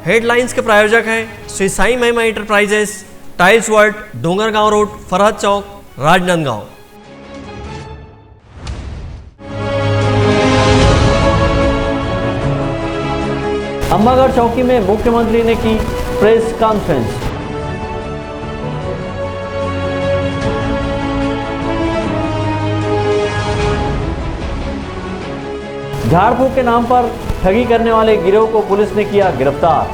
Headlines के प्रायोजक हैं Shri Sai Mahima enterprises, tiles world, Dongargaon road, Farhad Chowk, Rajnandgaon. Ambagarh Chowki में मुख्यमंत्री ने की प्रेस कॉन्फ्रेंस। झाड़ फूक के नाम पर ठगी करने वाले गिरोह को पुलिस ने किया गिरफ्तार।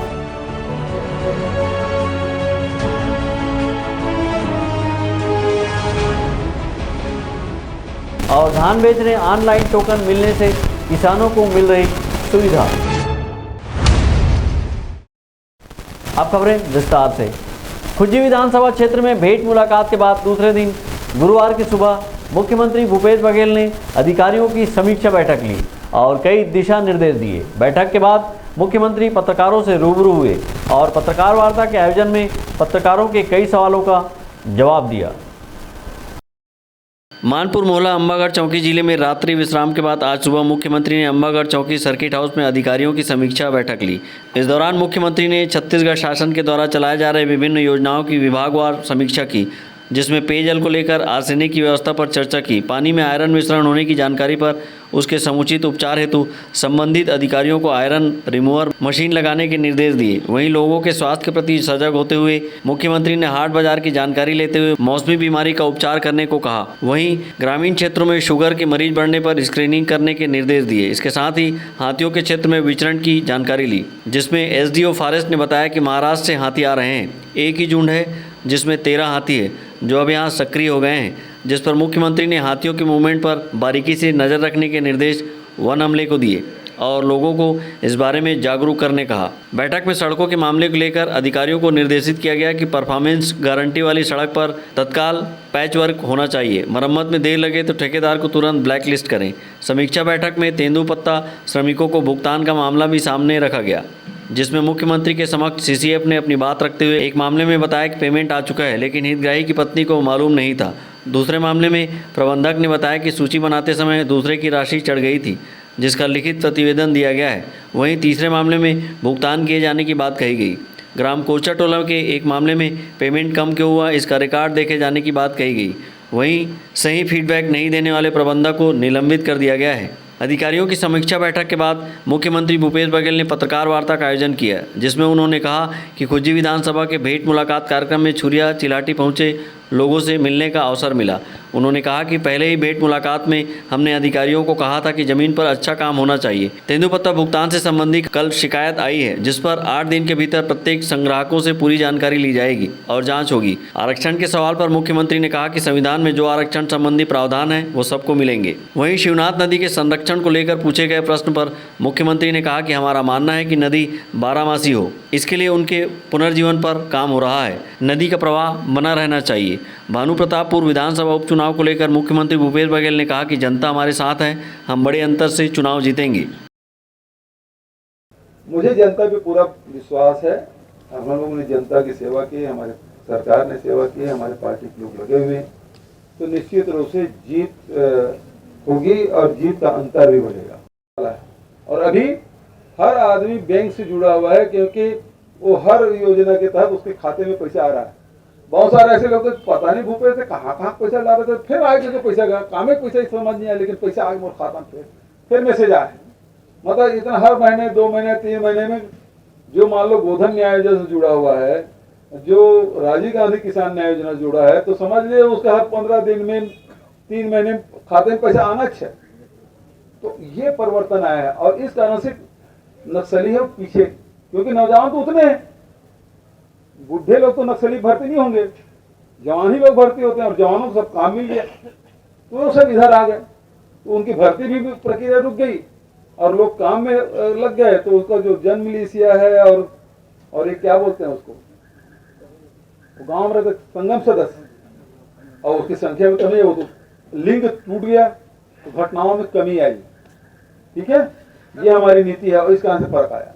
और धान बेचने ऑनलाइन टोकन मिलने से किसानों को मिल रही सुविधा। अब खबरें विस्तार से। खुज्जी विधानसभा क्षेत्र में भेंट मुलाकात के बाद दूसरे दिन गुरुवार की सुबह मुख्यमंत्री भूपेश बघेल ने अधिकारियों की समीक्षा बैठक ली और कई दिशा निर्देश दिए। बैठक के बाद मुख्यमंत्री पत्रकारों से रूबरू हुए और पत्रकार वार्ता के आयोजन में पत्रकारों के कई सवालों का जवाब दिया। मानपुर मोहल्ला अंबागढ़ चौकी जिले में रात्रि विश्राम के बाद आज सुबह मुख्यमंत्री ने अंबागढ़ चौकी सर्किट हाउस में अधिकारियों की समीक्षा बैठक ली। इस दौरान मुख्यमंत्री ने छत्तीसगढ़ शासन के द्वारा चलाए जा रहे विभिन्न योजनाओं की विभागवार समीक्षा की, जिसमें पेयजल को लेकर आर्सेनिक की व्यवस्था पर चर्चा की, पानी में आयरन मिश्रण होने की जानकारी पर उसके समुचित उपचार हेतु संबंधित अधिकारियों को आयरन रिमूवर मशीन लगाने के निर्देश दिए। वहीं लोगों के स्वास्थ्य के प्रति सजग होते हुए मुख्यमंत्री ने हाट बाजार की जानकारी लेते हुए मौसमी बीमारी का उपचार करने को कहा। वहीं ग्रामीण क्षेत्रों में शुगर के मरीज बढ़ने पर स्क्रीनिंग करने के निर्देश दिए। इसके साथ ही हाथियों के क्षेत्र में विचरण की जानकारी ली, जिसमें एसडीओ फॉरेस्ट ने बताया कि महाराष्ट्र से हाथी आ रहे हैं। एक ही झुंड है जिसमें 13 हाथी है जो अब यहाँ सक्रिय हो गए हैं, जिस पर मुख्यमंत्री ने हाथियों के मूवमेंट पर बारीकी से नज़र रखने के निर्देश वन अमले को दिए और लोगों को इस बारे में जागरूक करने कहा। बैठक में सड़कों के मामले को लेकर अधिकारियों को निर्देशित किया गया कि परफॉर्मेंस गारंटी वाली सड़क पर तत्काल पैच वर्क होना चाहिए। मरम्मत में देर लगे तो ठेकेदार को तुरंत ब्लैक लिस्ट करें। समीक्षा बैठक में तेंदुपत्ता श्रमिकों को भुगतान का मामला भी सामने रखा गया, जिसमें मुख्यमंत्री के समक्ष सीसीएफ ने अपनी बात रखते हुए एक मामले में बताया कि पेमेंट आ चुका है, लेकिन हितग्राही की पत्नी को मालूम नहीं था। दूसरे मामले में प्रबंधक ने बताया कि सूची बनाते समय दूसरे की राशि चढ़ गई थी, जिसका लिखित प्रतिवेदन दिया गया है। वहीं तीसरे मामले में भुगतान किए जाने की बात कही गई। ग्राम कोचा टोला के एक मामले में पेमेंट कम क्यों हुआ, इसका रिकॉर्ड देखे जाने की बात कही गई। वहीं सही फीडबैक नहीं देने वाले प्रबंधक को निलंबित कर दिया गया है। अधिकारियों की समीक्षा बैठक के बाद मुख्यमंत्री भूपेश बघेल ने पत्रकार वार्ता का आयोजन किया, जिसमें उन्होंने कहा कि खुज्जी विधानसभा के भेंट मुलाकात कार्यक्रम में छुरिया चिलाटी पहुंचे लोगों से मिलने का अवसर मिला। उन्होंने कहा कि पहले ही भेंट मुलाकात में हमने अधिकारियों को कहा था कि जमीन पर अच्छा काम होना चाहिए। तेंदुपत्ता भुगतान से संबंधित कल शिकायत आई है, जिस पर 8 दिन के भीतर प्रत्येक संग्राहकों से पूरी जानकारी ली जाएगी और जांच होगी। आरक्षण के सवाल पर मुख्यमंत्री ने कहा कि संविधान में जो आरक्षण संबंधी प्रावधान है वो सबको मिलेंगे। वहीं शिवनाथ नदी के संरक्षण को लेकर पूछे गए प्रश्न पर मुख्यमंत्री ने कहा कि हमारा मानना है कि नदी 12मासी हो, इसके लिए उनके पुनर्जीवन पर काम हो रहा है। नदी का प्रवाह बना रहना चाहिए। भानु प्रतापपुर विधानसभा उपचुनाव को लेकर मुख्यमंत्री भूपेश बघेल ने कहा कि जनता हमारे साथ है, हम बड़े अंतर से चुनाव जीतेंगे। मुझे जनता पे पूरा विश्वास है। हम लोगों ने जनता की सेवा की, हमारे सरकार ने सेवा की, हमारे पार्टी के लोग लगे हुए हैं, तो निश्चित रूप से जीत होगी और जीत का अंतर भी बढ़ेगा। और अभी हर आदमी बैंक से जुड़ा हुआ है, क्योंकि वो हर योजना के तहत उसके खाते में पैसा आ रहा है। बहुत सारे ऐसे लोग पता नहीं भूपेश से कहाँ पैसा ला रहे थे, फिर आगे जो पैसा गया, काम में पैसा समझ नहीं आया, लेकिन पैसा आगे मोर खाता में फिर मैसेज आया। मतलब इतना हर महीने 2 महीने 3 महीने में जो मान लो गोधन न्याय योजना से जुड़ा हुआ है, जो राजीव गांधी किसान न्याय योजना जुड़ा है, तो समझ लीजिए उसका हर 15 दिन में 3 महीने खाते में पैसा आना चाहिए। तो ये परिवर्तन आया है और इस कारण से नक्सली है पीछे, क्योंकि नौजवान तो उतने हैं, बुढ़े लोग तो नक्सली भर्ती नहीं होंगे, जवान ही लोग भर्ती होते हैं और जवानों को सब काम मिल गया तो वो सब इधर आ गए, तो उनकी भर्ती भी प्रक्रिया रुक गई और लोग काम में लग गए। तो उसका जो जन मिलिशिया है और ये क्या बोलते हैं उसको, गांव में रहते संगम सदस्य, और उसकी संख्या में कमी हो तो लिंग टूट गया तो घटनाओं में कमी आई। ठीक है, ये हमारी नीति है और इस कारण से फर्क आया।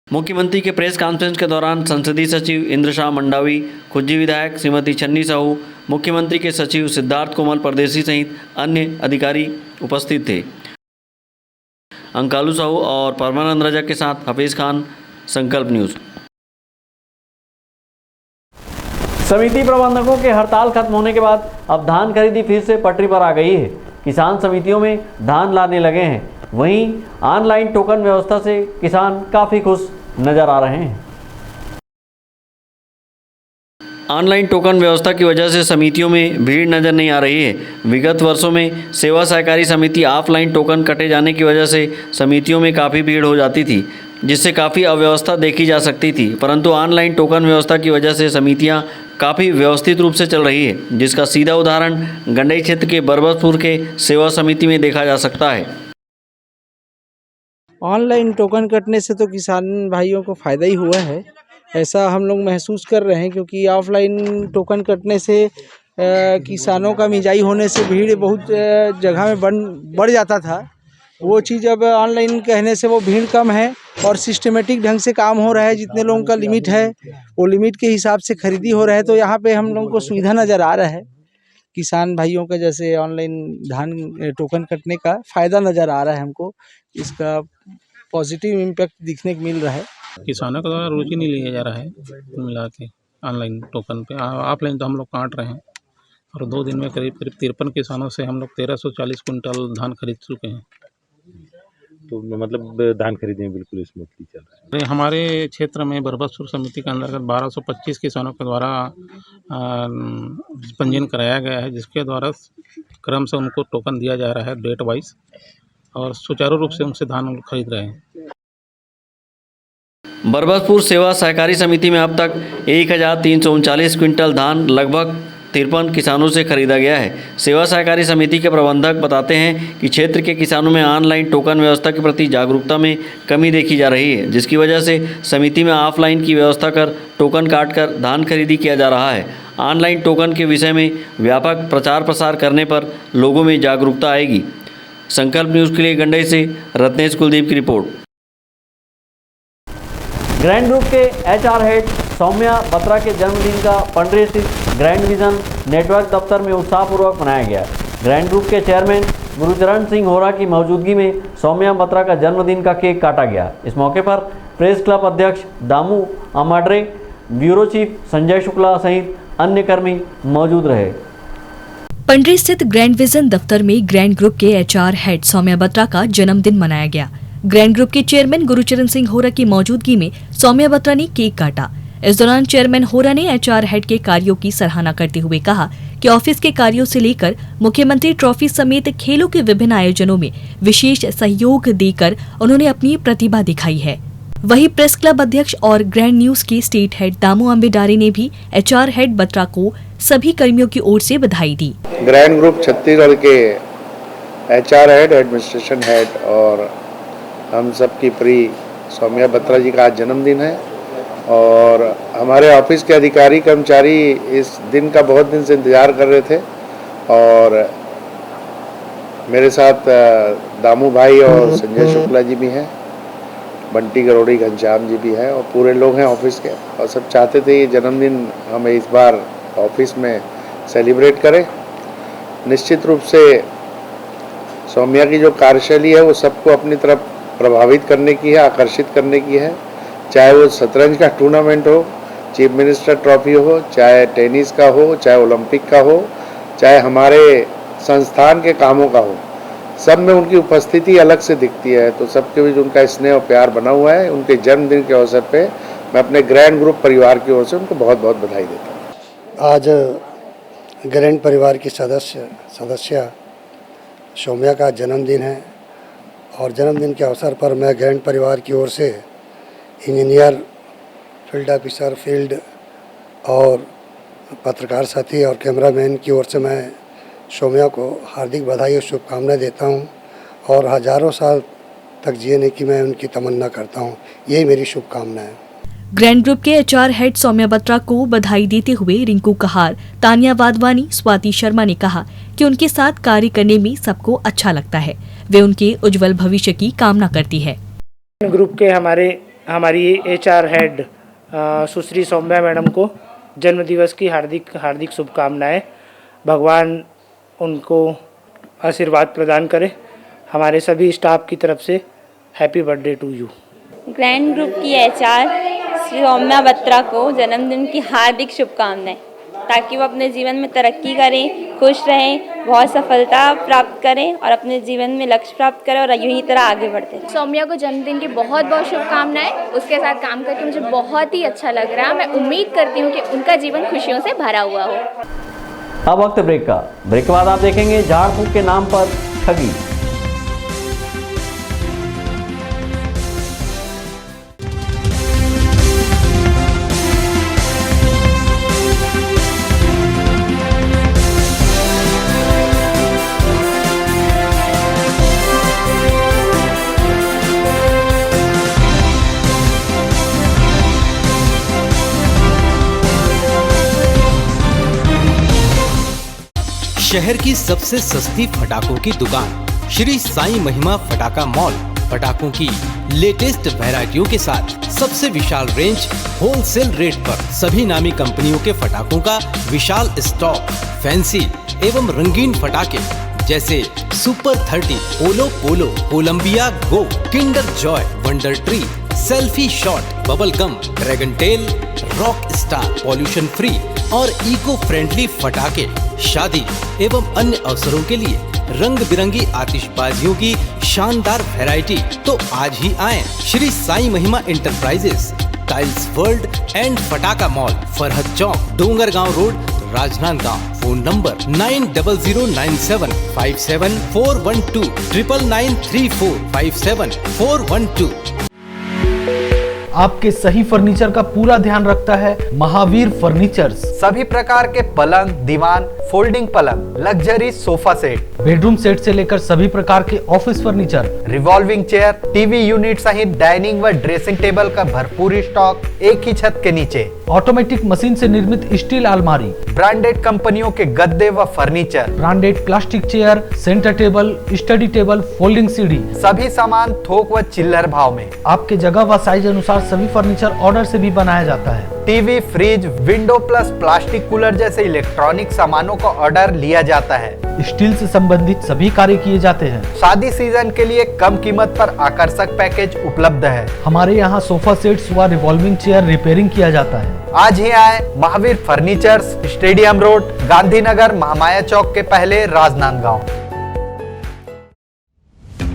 मुख्यमंत्री के प्रेस कॉन्फ्रेंस के दौरान संसदीय सचिव इंद्र शाह मंडावी, खुज्जी विधायक श्रीमती छन्नी साहू, मुख्यमंत्री के सचिव सिद्धार्थ कोमल परदेसी सहित अन्य अधिकारी उपस्थित थे। अंकालू साहू और परमानंद रजक के साथ हफीज खान, संकल्प न्यूज़। समिति प्रबंधकों के हड़ताल खत्म होने के बाद अब धान खरीदी फिर से पटरी पर आ गई है। किसान समितियों में धान लाने लगे हैं। वहीं ऑनलाइन टोकन व्यवस्था से किसान काफ़ी खुश नजर आ रहे हैं। ऑनलाइन टोकन व्यवस्था की वजह से समितियों में भीड़ नजर नहीं आ रही है। विगत वर्षों में सेवा सहकारी समिति ऑफलाइन टोकन कटे जाने की वजह से समितियों में काफ़ी भीड़ हो जाती थी, जिससे काफ़ी अव्यवस्था देखी जा सकती थी। परंतु ऑनलाइन टोकन व्यवस्था की वजह से समितियां काफ़ी व्यवस्थित रूप से चल रही है, जिसका सीधा उदाहरण गंडई क्षेत्र के बरबसपुर के सेवा समिति में देखा जा सकता है। ऑनलाइन टोकन कटने से तो किसान भाइयों को फ़ायदा ही हुआ है, ऐसा हम लोग महसूस कर रहे हैं, क्योंकि ऑफलाइन टोकन कटने से किसानों का मिजाई होने से भीड़ बहुत जगह में बढ़ जाता था। वो चीज़ अब ऑनलाइन कहने से वो भीड़ कम है और सिस्टमेटिक ढंग से काम हो रहा है। जितने लोगों का लिमिट है वो लिमिट के हिसाब से खरीदी हो रहा है, तो यहाँ पे हम लोगों को सुविधा नज़र आ रहा है। किसान भाइयों का जैसे ऑनलाइन धान टोकन कटने का फ़ायदा नज़र आ रहा है हमको, इसका पॉजिटिव इम्पैक्ट दिखने को मिल रहा है। किसानों के द्वारा रुचि नहीं लिया जा रहा है मिला के ऑनलाइन टोकन पे। ऑफलाइन तो हम लोग काट रहे हैं और 2 दिन में करीब 53 किसानों से हम लोग 1340 कुंटल धान खरीद चुके हैं। तो मतलब धान खरीदने में बिल्कुल स्मूथली चल रहा है। हमारे क्षेत्र में बरबसपुर समिति के अंतर्गत 1225 किसानों के द्वारा पंजीयन कराया गया है, जिसके द्वारा क्रम से उनको टोकन दिया जा रहा है डेट वाइज, और सुचारू रूप से उनसे धान खरीद रहे हैं। बरबसपुर सेवा सहकारी समिति में अब तक 1339 क्विंटल धान लगभग 53 किसानों से खरीदा गया है। सेवा सहकारी समिति के प्रबंधक बताते हैं कि क्षेत्र के किसानों में ऑनलाइन टोकन व्यवस्था के प्रति जागरूकता में कमी देखी जा रही है, जिसकी वजह से समिति में ऑफलाइन की व्यवस्था कर टोकन काटकर धान खरीदी किया जा रहा है। ऑनलाइन टोकन के विषय में व्यापक प्रचार प्रसार करने पर लोगों में जागरूकता आएगी। संकल्प न्यूज़ के लिए गंडई से रत्नेश कुलदीप की रिपोर्ट। ग्रैंड ग्रुप के HR हेड सौम्या बत्रा के जन्मदिन का पंडरी स्थित ग्रैंड विजन नेटवर्क दफ्तर में उत्साहपूर्वक मनाया गया। ग्रैंड ग्रुप के चेयरमैन गुरुचरण सिंह होरा की मौजूदगी में सौम्या बत्रा का जन्मदिन का केक काटा गया। इस मौके पर प्रेस क्लब अध्यक्ष दामू अमाड्रे, ब्यूरो चीफ संजय शुक्ला सहित अन्य कर्मी मौजूद रहे। पंडरी स्थित ग्रैंड विजन दफ्तर में ग्रैंड ग्रुप के HR हेड सौम्या बत्रा का जन्मदिन मनाया गया। ग्रैंड ग्रुप के चेयरमैन गुरुचरण सिंह होरा की मौजूदगी में सौम्या बत्रा ने केक काटा। इस दौरान चेयरमैन होरा ने HR हेड के कार्यों की सराहना करते हुए कहा कि ऑफिस के कार्यों से लेकर मुख्यमंत्री ट्रॉफी समेत खेलों के विभिन्न आयोजनों में विशेष सहयोग देकर उन्होंने अपनी प्रतिभा दिखाई है। वहीं प्रेस क्लब अध्यक्ष और ग्रैंड न्यूज के स्टेट हेड दामू अम्बेडारे ने भी HR हेड बत्रा को सभी कर्मियों की ओर से बधाई दी। ग्रैंड ग्रुप छत्तीसगढ़ के HR हेड, एडमिनिस्ट्रेशन हेड और हम सब की प्रिय सौम्या बत्रा जी का आज जन्मदिन है, और हमारे ऑफिस के अधिकारी कर्मचारी इस दिन का बहुत दिन से इंतज़ार कर रहे थे। और मेरे साथ दामू भाई और संजय शुक्ला जी भी हैं, बंटी गरोड़ी, घनश्याम जी भी हैं, और पूरे लोग हैं ऑफिस के, और सब चाहते थे ये जन्मदिन हमें इस बार ऑफिस में सेलिब्रेट करें। निश्चित रूप से सौम्या की जो कार्यशैली है वो सबको अपनी तरफ प्रभावित करने की है, आकर्षित करने की है। चाहे वो शतरंज का टूर्नामेंट हो, चीफ मिनिस्टर ट्रॉफी हो, चाहे टेनिस का हो, चाहे ओलंपिक का हो, चाहे हमारे संस्थान के कामों का हो, सब में उनकी उपस्थिति अलग से दिखती है। तो सबके बीच उनका स्नेह और प्यार बना हुआ है। उनके जन्मदिन के अवसर पे मैं अपने ग्रैंड ग्रुप परिवार की ओर से उनको बहुत बहुत बधाई देता हूँ। आज ग्रैंड परिवार की सदस्य सौम्या का जन्मदिन है, और जन्मदिन के अवसर पर मैं ग्रैंड परिवार की ओर से इंजीनियर, फील्ड ऑफिसर, फील्ड और पत्रकार साथी और कैमरामैन की ओर से मैं सौम्या को हार्दिक बधाई और शुभकामनाएं देता हूं, और हज़ारों साल तक जीने की मैं उनकी तमन्ना करता हूं। यही मेरी शुभकामना है। ग्रैंड ग्रुप के HR हेड सौम्या बत्रा को बधाई देते हुए रिंकू कहार, तानिया वाधवानी, स्वाति शर्मा ने कहा कि उनके साथ कार्य करने में सबको अच्छा लगता है। वे उनके उज्जवल भविष्य की कामना करती है। ग्रुप के हमारे हमारी HR हेड सुश्री सौम्या मैडम को जन्मदिवस की हार्दिक शुभकामनाएं। भगवान उनको आशीर्वाद प्रदान करे। हमारे सभी स्टाफ की तरफ से happy birthday to you. Grand group की HR श्री सौम्या बत्रा को जन्मदिन की हार्दिक शुभकामनाएं, ताकि वो अपने जीवन में तरक्की करें, खुश रहें, बहुत सफलता प्राप्त करें और अपने जीवन में लक्ष्य प्राप्त करें और यही तरह आगे बढ़ते रहें। सौम्या को जन्मदिन की बहुत बहुत शुभकामनाएं। उसके साथ काम करके मुझे बहुत ही अच्छा लग रहा है। मैं उम्मीद करती हूँ कि उनका जीवन खुशियों से भरा हुआ हो। अब वक्त ब्रेक का। ब्रेक के बाद आप देखेंगे झाड़ फूक के नाम पर ठगी। शहर की सबसे सस्ती फटाकों की दुकान श्री साईं महिमा फटाका मॉल फटाकों की लेटेस्ट वैरायटियों के साथ सबसे विशाल रेंज, होलसेल रेट पर सभी नामी कंपनियों के फटाकों का विशाल स्टॉक, फैंसी एवं रंगीन फटाके जैसे super 30, Olo Polo, Columbia Go, Kinder Joy, Wonder Tree, selfie shot, bubble gum, dragon tail, rock star, pollution free और इको फ्रेंडली फटाके शादी एवं अन्य अवसरों के लिए रंग बिरंगी आतिशबाजियों की शानदार वैरायटी। तो आज ही आएं Shri Sai Mahima enterprises, tiles world and Fataka mall, Farhad Chowk, Dongargaon road, Rajnandgaon. Phone number 9000975741 99345741 आपके सही फर्नीचर का पूरा ध्यान रखता है महावीर फर्नीचर्स। सभी प्रकार के पलंग, दीवान, फोल्डिंग पलंग, luxury sofa set, bedroom set से लेकर सभी प्रकार के office furniture, revolving chair, TV unit सहित डाइनिंग व ड्रेसिंग टेबल का भरपूर स्टॉक एक ही छत के नीचे। ऑटोमेटिक मशीन से निर्मित स्टील अलमारी, ब्रांडेड कंपनियों के गद्दे व furniture, branded plastic chair, centre table, study table, folding सीढ़ी, सभी सामान थोक व चिल्लर भाव में। आपके जगह व साइज अनुसार सभी फर्नीचर ऑर्डर से भी बनाया जाता है। TV, fridge, window plus plastic cooler जैसे इलेक्ट्रॉनिक सामानों का ऑर्डर लिया जाता है। स्टील से संबंधित सभी कार्य किए जाते हैं। शादी सीजन के लिए कम कीमत पर आकर्षक पैकेज उपलब्ध है। हमारे यहाँ सोफा सेट्स व रिवॉल्विंग चेयर रिपेयरिंग किया जाता है। आज ही आए Mahavir furnitures, stadium road, Gandhinagar, Mahamaya Chowk के पहले, Rajnandgaon.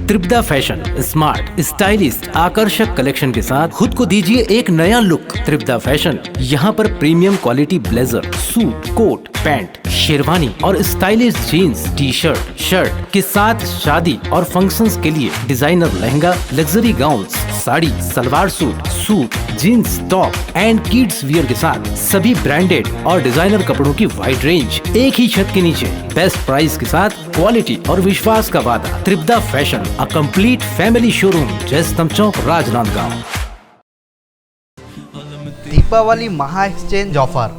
Tripada fashion smart, stylist, आकर्षक कलेक्शन के साथ खुद को दीजिए एक नया लुक। त्रिपदा फैशन यहाँ पर premium quality blazer, suit, coat, pant, sherwani और stylish jeans, T shirt, shirt के साथ शादी और फंक्शंस के लिए designer lehenga, luxury gowns, sari, salwar suit, suit, jeans, top and kids wear के साथ सभी ब्रांडेड और डिजाइनर कपड़ों की वाइड रेंज एक ही छत के नीचे, बेस्ट प्राइस के साथ क्वालिटी और विश्वास का वादा। Tripada fashion, a complete family showroom, Jaystambh Chowk, Rajnandgaon. Deepawali महा एक्सचेंज ऑफर,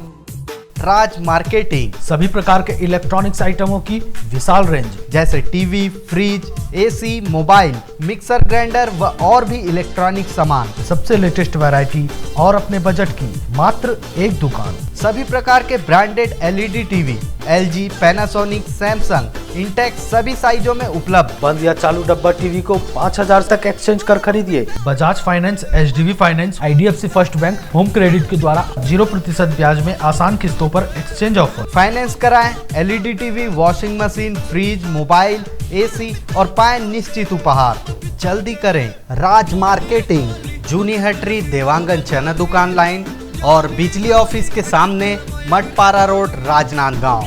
राज मार्केटिंग, सभी प्रकार के इलेक्ट्रॉनिक्स आइटमों की विशाल रेंज जैसे TV, fridge, AC, mobile, mixer grinder व और भी इलेक्ट्रॉनिक सामान, सबसे लेटेस्ट वैरायटी और अपने बजट की मात्र एक दुकान। सभी प्रकार के branded LED TV, LG, Panasonic, Samsung, Intex सभी साइजों में उपलब्ध। बंद या चालू डब्बा टीवी को 5000 तक एक्सचेंज कर खरीदिए। Bajaj finance, HDB finance, IDFC first bank, home credit के द्वारा 0% ब्याज में आसान किस्तों पर एक्सचेंज ऑफर। फाइनेंस कराएं LED TV, washing machine, fridge, mobile, AC और पाएं निश्चित उपहार। जल्दी करें। राज मार्केटिंग, जूनी हटरी, देवांगन चना दुकान लाइन और बिजली ऑफिस के सामने, मटपारा रोड, राजनांदगांव।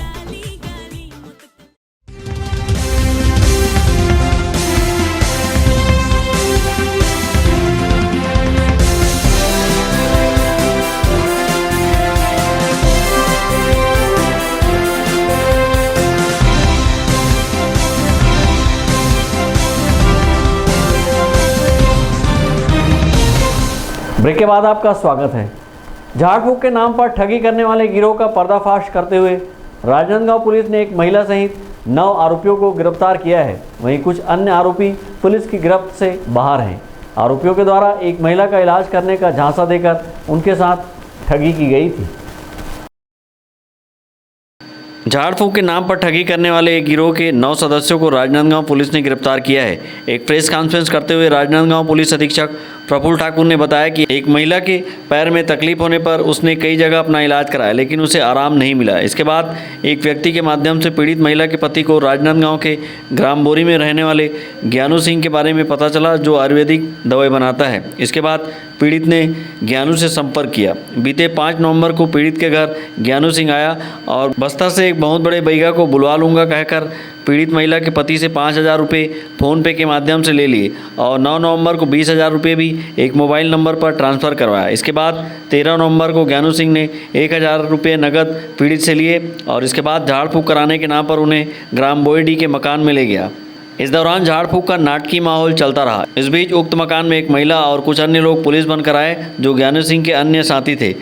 ब्रेक के बाद आपका स्वागत है। झाड़ फूक के नाम पर ठगी करने वाले गिरोह का पर्दाफाश करते हुए राजनांदगांव पुलिस ने एक महिला सहित 9 आरोपियों को गिरफ्तार किया है। वहीं कुछ अन्य आरोपी पुलिस की गिरफ्त से बाहर हैं। आरोपियों के द्वारा एक महिला का इलाज करने का झांसा देकर उनके साथ ठगी की गई थी। झाड़ फूंक के नाम पर ठगी करने वाले एक गिरोह के 9 सदस्यों को राजनांदगांव पुलिस ने गिरफ्तार किया है। एक प्रेस कॉन्फ्रेंस करते हुए राजनांदगांव पुलिस अधीक्षक प्रफुल्ल ठाकुर ने बताया कि एक महिला के पैर में तकलीफ होने पर उसने कई जगह अपना इलाज कराया, लेकिन उसे आराम नहीं मिला। इसके बाद एक व्यक्ति के माध्यम से पीड़ित महिला के पति को राजनांदगांव के ग्राम बोरी में रहने वाले ज्ञानू सिंह के बारे में पता चला, जो आयुर्वेदिक दवाई बनाता है। इसके बाद पीड़ित ने ज्ञानू से संपर्क किया। बीते 5 नवंबर को पीड़ित के घर ज्ञानू सिंह आया और बस्तर से एक बहुत बड़े बैगा को बुलवा लूँगा कहकर पीड़ित महिला के पति से 5,000 रुपये फ़ोनपे के माध्यम से ले लिए और 9 नवंबर को 20,000 रुपये भी एक मोबाइल नंबर पर ट्रांसफ़र करवाया। इसके बाद 13 नवंबर को ज्ञानू सिंह ने 1,000 रुपये नकद पीड़ित से लिए और इसके बाद झाड़ फूँक कराने के नाम पर उन्हें ग्राम बोईडी के मकान में ले गया। इस दौरान झाड़ फूँक का नाटकीय माहौल चलता रहा। इस बीच उक्त मकान में एक महिला और कुछ अन्य लोग पुलिस बनकर आए, जो ज्ञानू सिंह के अन्य साथी थे।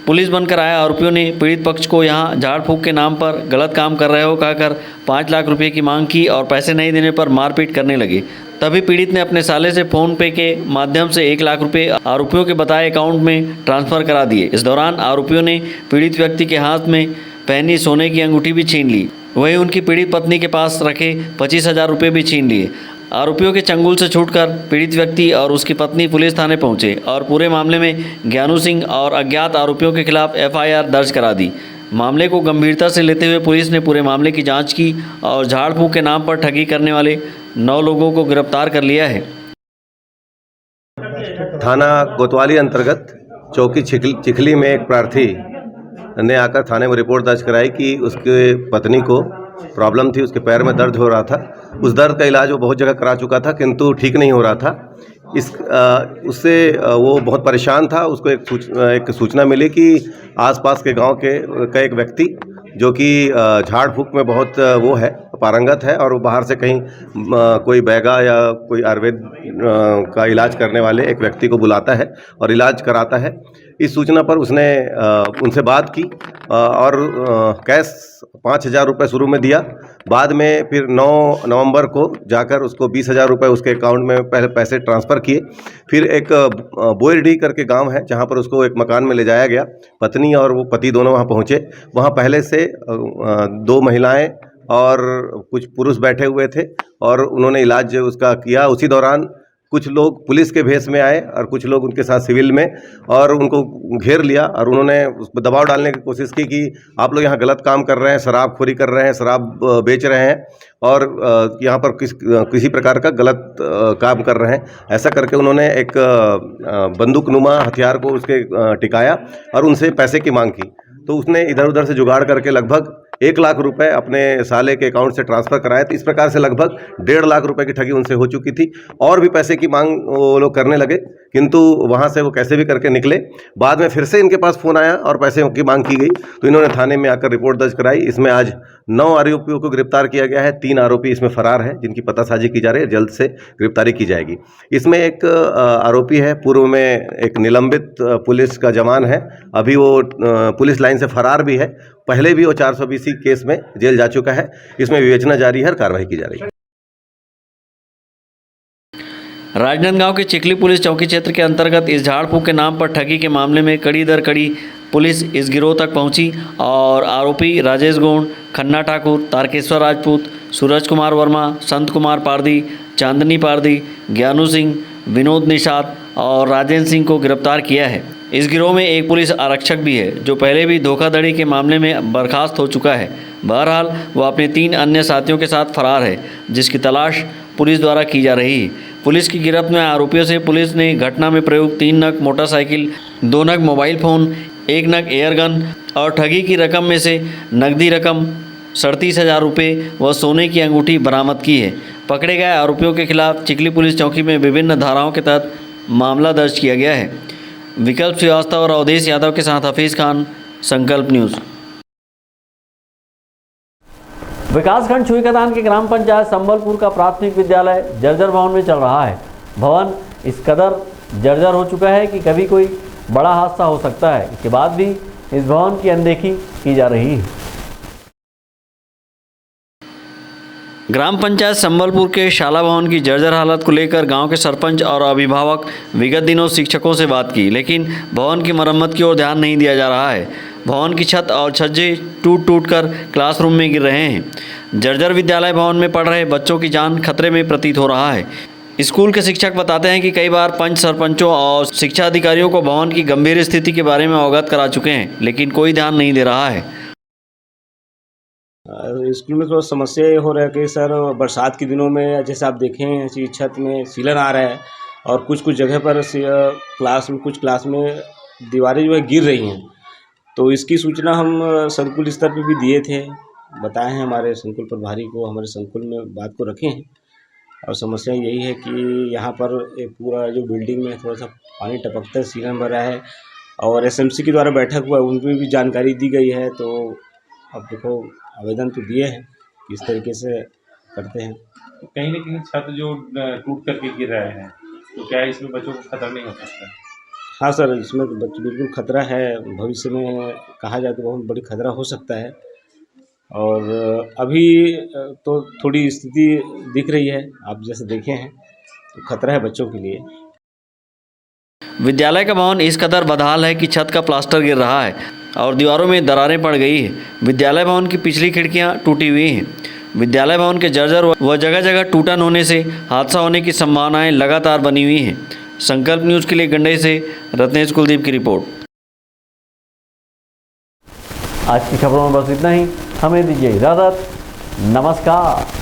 पुलिस बनकर आए आरोपियों ने पीड़ित पक्ष को यहां झाड़ फूंक के नाम पर गलत काम कर रहे हो कहकर 5 लाख रुपए की मांग की और पैसे नहीं देने पर मारपीट करने लगे। तभी पीड़ित ने अपने साले से फ़ोन पे के माध्यम से 1 लाख रुपए आरोपियों के बताए अकाउंट में ट्रांसफ़र करा दिए। इस दौरान आरोपियों ने पीड़ित व्यक्ति के हाथ में पहनी सोने की अंगूठी भी छीन ली। वहीं उनकी पीड़ित पत्नी के पास रखे 25,000 रुपये भी छीन लिए। आरोपियों के चंगुल से छूटकर पीड़ित व्यक्ति और उसकी पत्नी पुलिस थाने पहुंचे और पूरे मामले में ज्ञानू सिंह और अज्ञात आरोपियों के खिलाफ FIR दर्ज करा दी। मामले को गंभीरता से लेते हुए पुलिस ने पूरे मामले की जांच की और झाड़ फूंक के नाम पर ठगी करने वाले 9 लोगों को गिरफ्तार कर लिया है। थाना कोतवाली अंतर्गत चौकी चिखली में एक प्रार्थी ने आकर थाने में रिपोर्ट दर्ज कराई कि उसके पत्नी को प्रॉब्लम थी, उसके पैर में दर्द हो रहा था। उस दर्द का इलाज वो बहुत जगह करा चुका था, किंतु ठीक नहीं हो रहा था। उससे वो बहुत परेशान था। उसको एक सूचना मिली कि आसपास के गांव का एक व्यक्ति जो कि झाड़ फूंक में बहुत वो है, पारंगत है और वो बाहर से कहीं कोई बैगा या कोई आयुर्वेद का इलाज करने वाले एक व्यक्ति को बुलाता है और इलाज कराता है। इस सूचना पर उसने उनसे बात की और कैश 5,000 रुपये शुरू में दिया। बाद में फिर 9 नवंबर को जाकर उसको 20,000 रुपये उसके अकाउंट में पहले पैसे ट्रांसफ़र किए। फिर एक बोईडी करके गांव है जहां पर उसको एक मकान में ले जाया गया। पत्नी और वो पति दोनों वहां पहुंचे। वहां पहले से 2 महिलाएं और कुछ पुरुष बैठे हुए थे और उन्होंने इलाज उसका किया। उसी दौरान कुछ लोग पुलिस के भेष में आए और कुछ लोग उनके साथ सिविल में, और उनको घेर लिया और उन्होंने उस पर दबाव डालने की कोशिश की कि आप लोग यहाँ गलत काम कर रहे हैं, शराबखोरी कर रहे हैं, शराब बेच रहे हैं और यहाँ पर किसी प्रकार का गलत काम कर रहे हैं। ऐसा करके उन्होंने एक बंदूकनुमा हथियार को उसके टिकाया और उनसे पैसे की मांग की। तो उसने इधर उधर से जुगाड़ करके लगभग 1 लाख रुपए अपने साले के अकाउंट से ट्रांसफ़र कराए। तो इस प्रकार से लगभग 1.5 लाख रुपए की ठगी उनसे हो चुकी थी। और भी पैसे की मांग वो लोग करने लगे, किंतु वहाँ से वो कैसे भी करके निकले। बाद में फिर से इनके पास फ़ोन आया और पैसे की मांग की गई, तो इन्होंने थाने में आकर रिपोर्ट दर्ज कराई। इसमें आज 9 आरोपियों को गिरफ्तार किया गया है। 3 आरोपी इसमें फरार हैं, जिनकी पतासाजी की जा रही है, जल्द से गिरफ्तारी की जाएगी। इसमें एक आरोपी है, पूर्व में एक निलंबित पुलिस का जवान है, अभी वो पुलिस लाइन से फरार भी है। पहले भी वो 420 केस में जेल जा चुका है। इसमें विवेचना जारी है और कार्रवाई की जा रही है। राजनांदगांव के चिखली पुलिस चौकी क्षेत्र के अंतर्गत इस झाड़ फूंक के नाम पर ठगी के मामले में कड़ी दर कड़ी पुलिस इस गिरोह तक पहुंची और आरोपी राजेश गोंड, खन्ना ठाकुर, तारकेश्वर राजपूत, सूरज कुमार वर्मा, संत कुमार पारदी, चांदनी पारदी, ज्ञानू सिंह, विनोद निषाद और राजेंद्र सिंह को गिरफ्तार किया है। इस गिरोह में एक पुलिस आरक्षक भी है, जो पहले भी धोखाधड़ी के मामले में बर्खास्त हो चुका है। बहरहाल वो अपने 3 अन्य साथियों के साथ फरार है, जिसकी तलाश पुलिस द्वारा की जा रही है। पुलिस की गिरफ्त में आरोपियों से पुलिस ने घटना में प्रयुक्त 3 नग मोटरसाइकिल, 2 नग मोबाइल फ़ोन, 1 नग एयरगन और ठगी की रकम में से नकदी रकम 37,000 रुपये व सोने की अंगूठी बरामद की है। पकड़े गए आरोपियों के खिलाफ चिखली पुलिस चौकी में विभिन्न धाराओं के तहत मामला दर्ज किया गया है। विकल्प श्रीवास्तव और अवधेश यादव के साथ हफीज़ खान, संकल्प न्यूज़। विकासखंड छुईकतान के ग्राम पंचायत संबलपुर का प्राथमिक विद्यालय जर्जर भवन में चल रहा है। भवन इस कदर जर्जर हो चुका है कि कभी कोई बड़ा हादसा हो सकता है। इसके बाद भी इस भवन की अनदेखी की जा रही है। ग्राम पंचायत संबलपुर के शाला भवन की जर्जर हालत को लेकर गांव के सरपंच और अभिभावक विगत दिनों शिक्षकों से बात की, लेकिन भवन की मरम्मत की ओर ध्यान नहीं दिया जा रहा है। भवन की छत और छज्जे टूट कर क्लासरूम में गिर रहे हैं। जर्जर विद्यालय भवन में पढ़ रहे बच्चों की जान खतरे में प्रतीत हो रहा है। स्कूल के शिक्षक बताते हैं कि कई बार पंच सरपंचों और शिक्षा अधिकारियों को भवन की गंभीर स्थिति के बारे में अवगत करा चुके हैं, लेकिन कोई ध्यान नहीं दे रहा है। स्कूल में थोड़ा समस्या ये हो रहा है कि सर बरसात के दिनों में जैसे आप देखें ऐसी छत में सीलन आ रहा है और कुछ जगह पर कुछ क्लास में दीवारें जो है गिर रही हैं। तो इसकी सूचना हम संकुल स्तर पर भी दिए थे, बताए हैं हमारे संकुल प्रभारी को, हमारे संकुल में बात को रखे हैं। और समस्या यही है कि यहाँ पर एक पूरा जो बिल्डिंग में थोड़ा सा पानी टपकता है, सीलन भर रहा है और एसएमसी के द्वारा बैठक हुआ है, उनमें भी जानकारी दी गई है। तो अब देखो आवेदन तो दिए हैं, किस तरीके से करते हैं। कहीं ना कहीं छत जो टूट करके गिर रहे हैं, तो क्या इसमें बच्चों को खतरा नहीं हो सकता? हाँ सर, इसमें तो बच्चों बिल्कुल खतरा है। भविष्य में कहा जाए तो बहुत बड़ी खतरा हो सकता है और अभी तो थोड़ी स्थिति दिख रही है, आप जैसे देखे हैं, तो खतरा है बच्चों के लिए। विद्यालय का भवन इस कदर बदहाल है कि छत का प्लास्टर गिर रहा है और दीवारों में दरारें पड़ गई है। विद्यालय भवन की पिछली खिड़कियां टूटी हुई हैं। विद्यालय भवन के जर्जर व जगह जगह टूटन होने से हादसा होने की संभावनाएं लगातार बनी हुई हैं। संकल्प न्यूज़ के लिए गंडई से रत्नेश कुलदीप की रिपोर्ट। आज की खबरों में बस इतना ही। हमें दीजिए इजाज़त। नमस्कार।